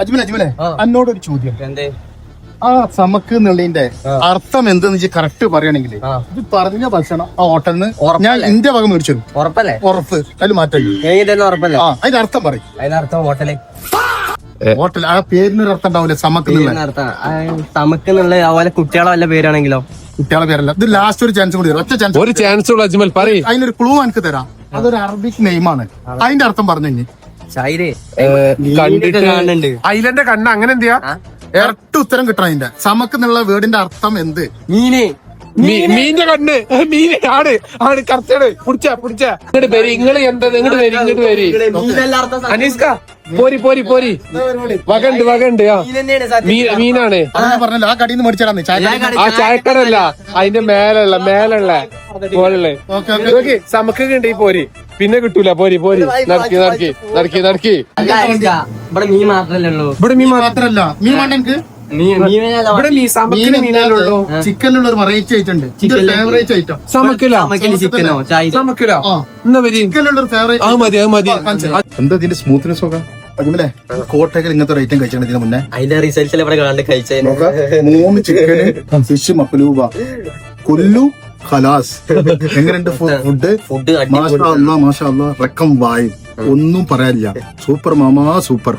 അജ്മലെ എന്നോടൊരു ചോദ്യം. എന്തേ? ആ സമക്ക് എന്നുള്ളതിന്റെ അർത്ഥം എന്തെന്ന് കറക്റ്റ് പറയുകയാണെങ്കിൽ ഇത് പറഞ്ഞ ഭക്ഷണം ആ ഹോട്ടലിന് ഞാൻ എന്റെ വക മേടിച്ചു. ഉറപ്പല്ലേ? ഉറപ്പ്. അതിൽ മാറ്റം ഉറപ്പല്ലേ? അതിന്റെ അർത്ഥം പറയും. അതിനർത്ഥം ഹോട്ടല് ഹോട്ടൽ ആ പേരിനൊരു അർത്ഥം ഉണ്ടാവില്ലേ സമക്ക് സമക്ക് എന്നുള്ള അതുപോലെ കുട്ടികളെ വല്ല പേരാണെങ്കിലോ? കുട്ടികളെ പേരല്ല. ഇത് ലാസ്റ്റ് ഒരു ചാൻസ് കൂടി തരാം. ഒറ്റ ചാൻസ്. ഒരു ചാൻസ് ഉള്ള അജ്മൽ പറയും. അതിനൊരു ക്ലൂ എനിക്ക് തരാം. അതൊരു അറബിക് നെയിമാണ്. അതിന്റെ അർത്ഥം പറഞ്ഞു കണ്ടിട്ട് ഐലന്റെ കണ്ണ് അങ്ങനെ എന്തിയാ ഇരട്ട ഉത്തരം കിട്ടണം. അതിന്റെ സമക്ക് എന്നുള്ള വേർഡിന്റെ അർത്ഥം എന്ത്? മീന്. മീന്റെ കണ്ണ്. മീന് ആണ് ആണ് കറക്റ്റാണ്. പിടിച്ച ഇങ്ങോട്ട് പേര്. നിങ്ങള് എന്താ ഇങ്ങോട്ട് പേര്. ഇങ്ങോട്ട് പേര് അനീസ്ക. പോരി പോരി പോരി. വകണ്ട് ആ മീനാണ്. പറഞ്ഞല്ലോ ആ കടയിൽ നിന്ന് മേടിച്ചാടാന്ന്. ആ ചായക്കടല്ല, അതിന്റെ മേലുള്ള മോളുള്ള സമക്ക് ഉണ്ട് ഈ പോരി. പിന്നെ കിട്ടൂല. പോരി നടക്കി. ഇവിടെ മീൻ മാത്രല്ലേ ഉള്ളൂ. ഇവിടെ മീൻ മാത്രല്ല മീൻ വേണ്ട എനിക്ക്. ഇവിടെ മീനല്ലോ. ചിക്കനിലുള്ള ഒരു വെറൈറ്റി ഐറ്റം ഉണ്ട്. ഫേവറേറ്റ് ഐറ്റം സമക്കിലോ എന്നാ വരി. ചിക്കനിലുള്ള ഒരു ഫേവറേറ്റ്. അത് മതി. എന്താ ഇതിന്റെ സ്മൂത്ത്നെസ് ഒക്കെ? അജ്മലെ കോട്ടയ്ക്കൽ ഇങ്ങനത്തെ ഒരു ഐറ്റം കഴിച്ചാണ് ഇതിന് മുന്നേ. അതിന്റെ റിസൾട്ട് ഇവിടെ കണ്ട് കഴിച്ചത് 3 ചിക്കന് ഫിഷ് മക്ലൂബ കൊല്ലു ഖലാസ്. എങ്ങനെയുണ്ട് ഫുഡ്? മാഷാ അല്ലാ റക്കം വായും ഒന്നും പറയാനില്ല. സൂപ്പർ മാമാ സൂപ്പർ.